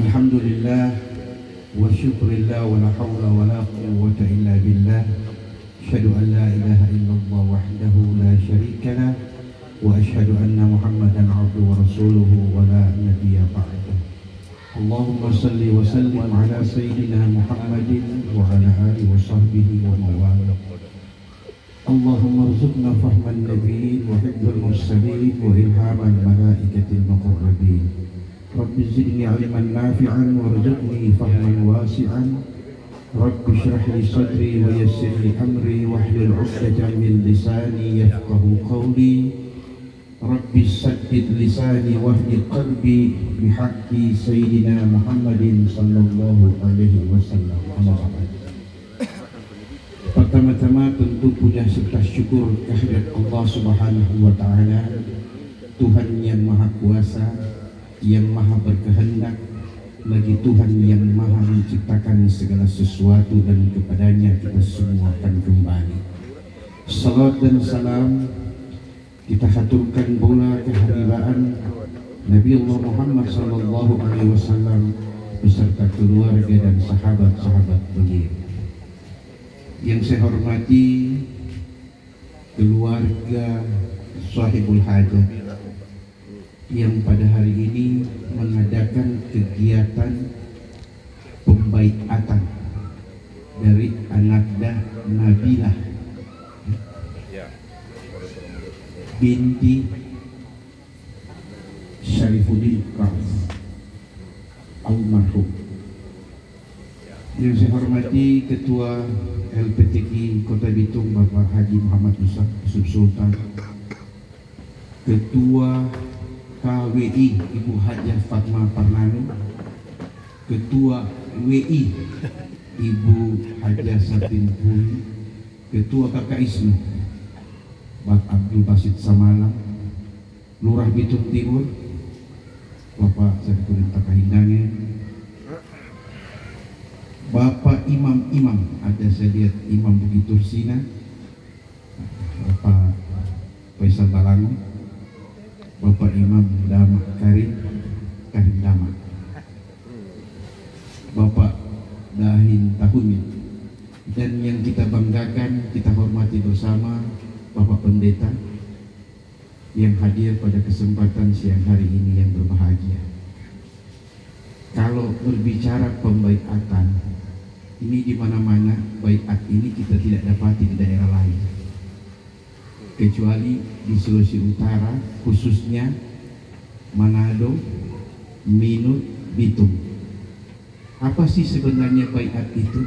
Alhamdulillah wa syukurillah wa la hawla wa la quwwata illa billah. Asyhadu an la ilaha illallah wahdahu la syarika lah wa asyhadu anna Muhammadan abduhu wa rasuluhu wa la nabiyya ba'dahu. Allahumma salli wa sallim ala sayyidina Muhammadin wa ala alihi wa sahbihi wa mawala. Allahumma rzuqna fahman nabiyyin wa hifdzal mursalin wa ilhaman malaikatil muqarrabin. Rabbi zidni ilman nafi'an warzuqni fahman wasi'an. Rabbi shrah li sadri wa yassir li amri wahlul 'uqdatam min lisani yafqahu qawli. Rabbi saddid lisani wahdi qalbi bihaqqi sayyidina Muhammadin sallallahu alaihi wasallam. Pertama-tama tentu puja serta syukur kehadirat Allah Subhanahu wa taala, Tuhan yang Maha Kuasa, yang Maha berkehendak, bagi Tuhan yang Maha menciptakan segala sesuatu dan kepadanya kita semua akan kembali. Salat dan salam kita haturkan pula kehadiran Nabi Allah Muhammad sallallahu alaihi wasallam beserta keluarga dan sahabat-sahabat beliau. Yang saya hormati keluarga Sahibul Hajah yang pada hari ini mengadakan kegiatan pembaiatan dari anaknya Nabilah binti Syarifuddin Qas almarhum. Yang saya hormati Ketua LPTQ Kota Bitung Bapak Haji Muhammad Yusuf Sultan, Ketua KWI Ibu Hajah Fatma Parnano, Ketua WI Ibu Hajah Satin Puri, Ketua KKISME Bapak Abdul Basit Samalang, Lurah Bitung Timur Bapak Sadiqudin Takahindange, Bapak Imam-Imam, ada saya lihat Imam Bukit Tursina, Bapak Faisal Balango, Bapak Imam Dama Karim Dama, Bapak Dahin Tahunnya, dan yang kita banggakan, kita hormati bersama Bapak Pendeta yang hadir pada kesempatan siang hari ini yang berbahagia. Kalau berbicara pembaiatan, ini di mana-mana baiat ini kita tidak dapati di daerah lain, kecuali di Sulawesi Utara, khususnya Manado, Minut, Bitung. Apa sih sebenarnya baiat itu?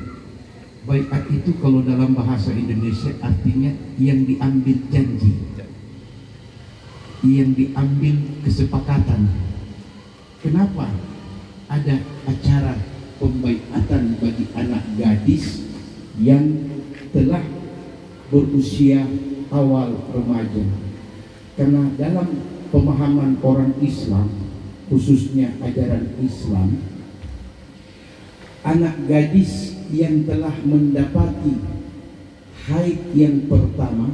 Baiat itu kalau dalam bahasa Indonesia artinya yang diambil janji, yang diambil kesepakatan. Kenapa ada acara pembaiatan bagi anak gadis yang telah berusia awal remaja? Karena dalam pemahaman orang Islam, khususnya ajaran Islam, anak gadis yang telah mendapati haid yang pertama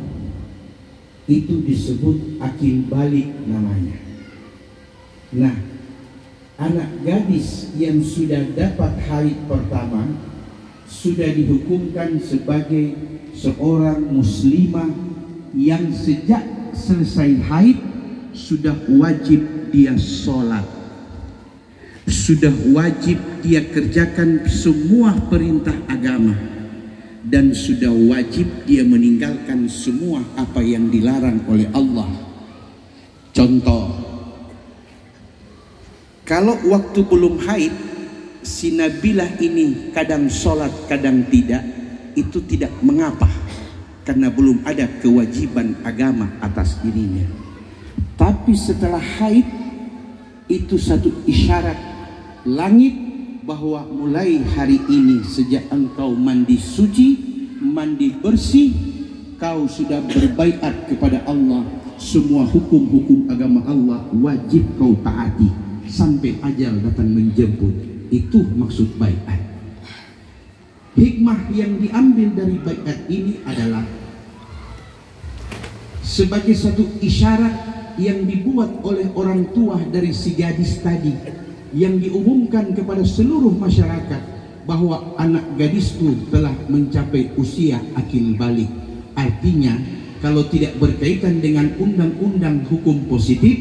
itu disebut akil balik namanya. Nah, anak gadis yang sudah dapat haid pertama sudah dihukumkan sebagai seorang muslimah yang sejak selesai haid sudah wajib dia sholat, sudah wajib dia kerjakan semua perintah agama, dan sudah wajib dia meninggalkan semua apa yang dilarang oleh Allah. Contoh, kalau waktu belum haid si Nabilah ini kadang sholat kadang tidak, itu tidak mengapa, karena belum ada kewajiban agama atas dirinya. Tapi setelah haid itu satu isyarat langit bahwa mulai hari ini sejak engkau mandi suci, mandi bersih, kau sudah berbaiat kepada Allah. Semua hukum-hukum agama Allah wajib kau taati sampai ajal datang menjemput. Itu maksud baiat. Hikmah yang diambil dari baiat ini adalah sebagai satu isyarat yang dibuat oleh orang tua dari si gadis tadi yang diumumkan kepada seluruh masyarakat bahwa anak gadisku telah mencapai usia akil balik. Artinya kalau tidak berkaitan dengan undang-undang hukum positif,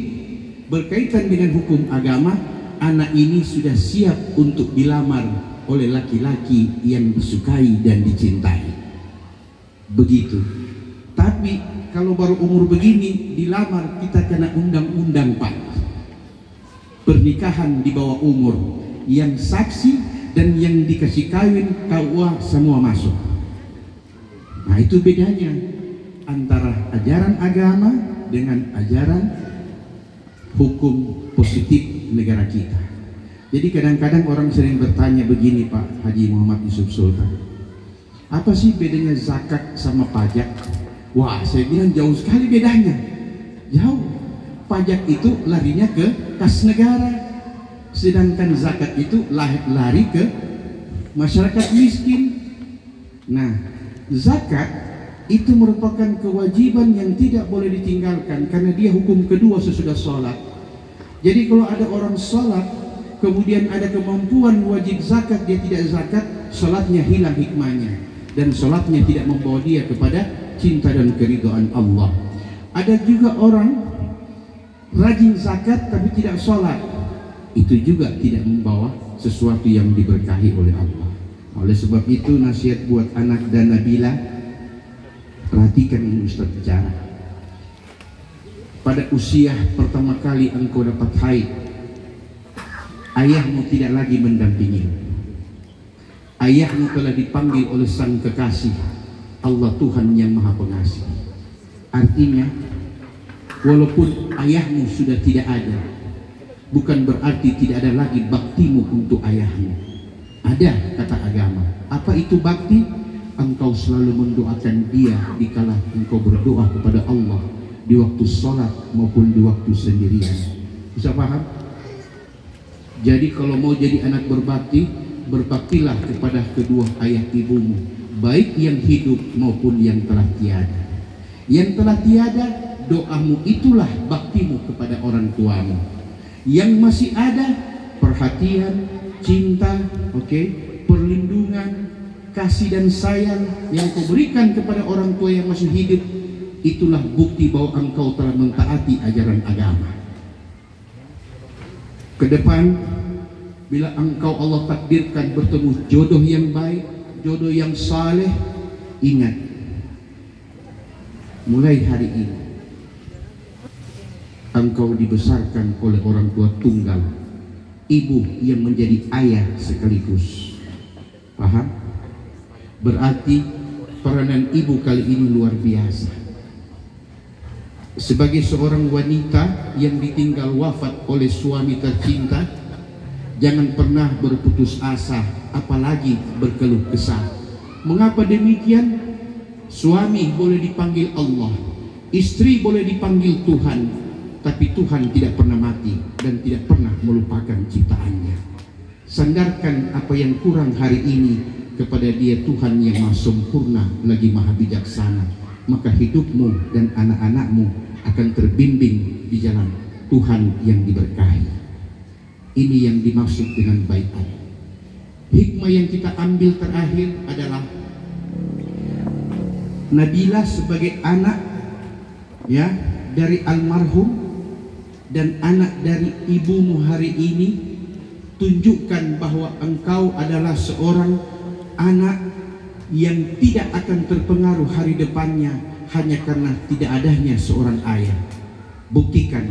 berkaitan dengan hukum agama, anak ini sudah siap untuk dilamar oleh laki-laki yang disukai dan dicintai. Begitu. Tapi kalau baru umur begini dilamar, kita kena undang-undang Pak. Pernikahan di bawah umur, yang saksi dan yang dikasih kawin KUA semua masuk. Nah itu bedanya antara ajaran agama dengan ajaran hukum positif negara kita. Jadi kadang-kadang orang sering bertanya begini Pak Haji Muhammad Yusuf Sultan, apa sih bedanya zakat sama pajak? Wah, saya bilang jauh sekali bedanya. Jauh. Pajak itu larinya ke kas negara, sedangkan zakat itu lari ke masyarakat miskin. Nah, zakat itu merupakan kewajiban yang tidak boleh ditinggalkan karena dia hukum kedua sesudah sholat. Jadi kalau ada orang sholat kemudian ada kemampuan wajib zakat, dia tidak zakat, sholatnya hilang hikmahnya dan sholatnya tidak membawa dia kepada cinta dan keridhaan Allah. Ada juga orang rajin zakat tapi tidak sholat, itu juga tidak membawa sesuatu yang diberkahi oleh Allah. Oleh sebab itu nasihat buat anak dan Nabila, perhatikan ini Ustaz bicara. Pada usia pertama kali engkau dapat haid, ayahmu tidak lagi mendampingi. Ayahmu telah dipanggil oleh sang kekasih, Allah Tuhan yang Maha Pengasih. Artinya walaupun ayahmu sudah tidak ada, bukan berarti tidak ada lagi baktimu untuk ayahmu. Ada kata agama. Apa itu bakti? Engkau selalu mendoakan dia dikala engkau berdoa kepada Allah di waktu sholat maupun di waktu sendirian. Bisa paham? Jadi kalau mau jadi anak berbakti, berbaktilah kepada kedua ayah ibumu, baik yang hidup maupun yang telah tiada. Yang telah tiada, doamu itulah baktimu kepada orang tuamu. Yang masih ada, perhatian, cinta, perlindungan, kasih dan sayang yang kau berikan kepada orang tua yang masih hidup, itulah bukti bahwa engkau telah mentaati ajaran agama. Ke depan, bila engkau Allah takdirkan bertemu jodoh yang baik, jodoh yang saleh, ingat, mulai hari ini engkau dibesarkan oleh orang tua tunggal, ibu yang menjadi ayah sekaligus. Paham? Berarti peranan ibu kali ini luar biasa. Sebagai seorang wanita yang ditinggal wafat oleh suami tercinta, jangan pernah berputus asa, apalagi berkeluh kesah. Mengapa demikian? Suami boleh dipanggil Allah, istri boleh dipanggil Tuhan, tapi Tuhan tidak pernah mati dan tidak pernah melupakan ciptaannya. Sandarkan apa yang kurang hari ini kepada Dia, Tuhan yang maha sempurna lagi maha bijaksana, maka hidupmu dan anak-anakmu akan terbimbing di jalan Tuhan yang diberkahi. Ini yang dimaksud dengan baiat. Hikmah yang kita ambil terakhir adalah Nabila sebagai anak dari almarhum dan anak dari ibumu hari ini, tunjukkan bahwa engkau adalah seorang anak yang tidak akan terpengaruh hari depannya hanya karena tidak adanya seorang ayah. Buktikan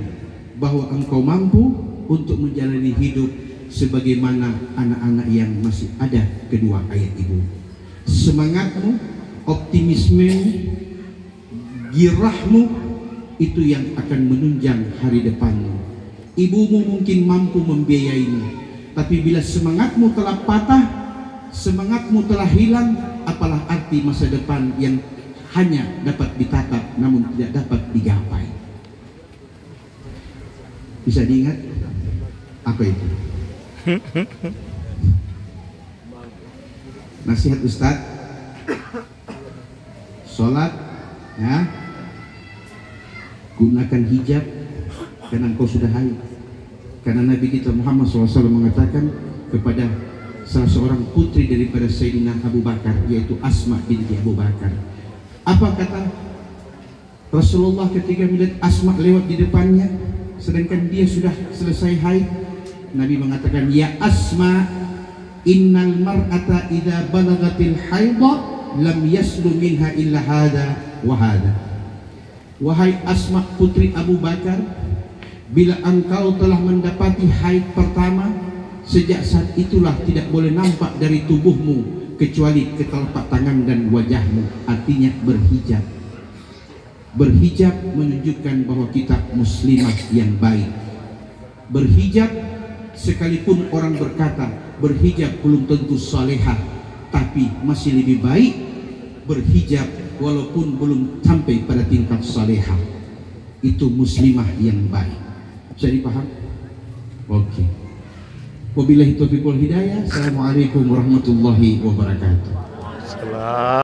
bahwa engkau mampu untuk menjalani hidup sebagaimana anak-anak yang masih ada kedua ayah ibu. Semangatmu, optimismemu, girahmu, itu yang akan menunjang hari depanmu. Ibumu mungkin mampu membiayaimu, tapi bila semangatmu telah patah, semangatmu telah hilang, apalah arti masa depan yang hanya dapat ditatap namun tidak dapat digapai. Bisa diingat? Apa itu? Nasihat Ustadz, sholat gunakan hijab karena engkau sudah haid. Karena Nabi kita Muhammad SAW mengatakan kepada salah seorang putri daripada Sayyidina Abu Bakar, yaitu Asma binti Abu Bakar. Apa kata Rasulullah ketika melihat Asma lewat di depannya sedangkan dia sudah selesai haid? Nabi mengatakan, ya Asma, innal mar'ata idza balagatil haidha lam yaslu minha illa hada wa hada. Wahai Asma putri Abu Bakar, bila engkau telah mendapati haid pertama, sejak saat itulah tidak boleh nampak dari tubuhmu kecuali ketelapak tangan dan wajahmu. Artinya berhijab. Berhijab menunjukkan bahwa kita muslimah yang baik. Berhijab, sekalipun orang berkata berhijab belum tentu salehah, tapi masih lebih baik berhijab walaupun belum sampai pada tingkat salehah. Itu muslimah yang baik. Bisa dipaham? Oke. Wabillahi taufiq wal hidayah. Assalamualaikum warahmatullahi wabarakatuh.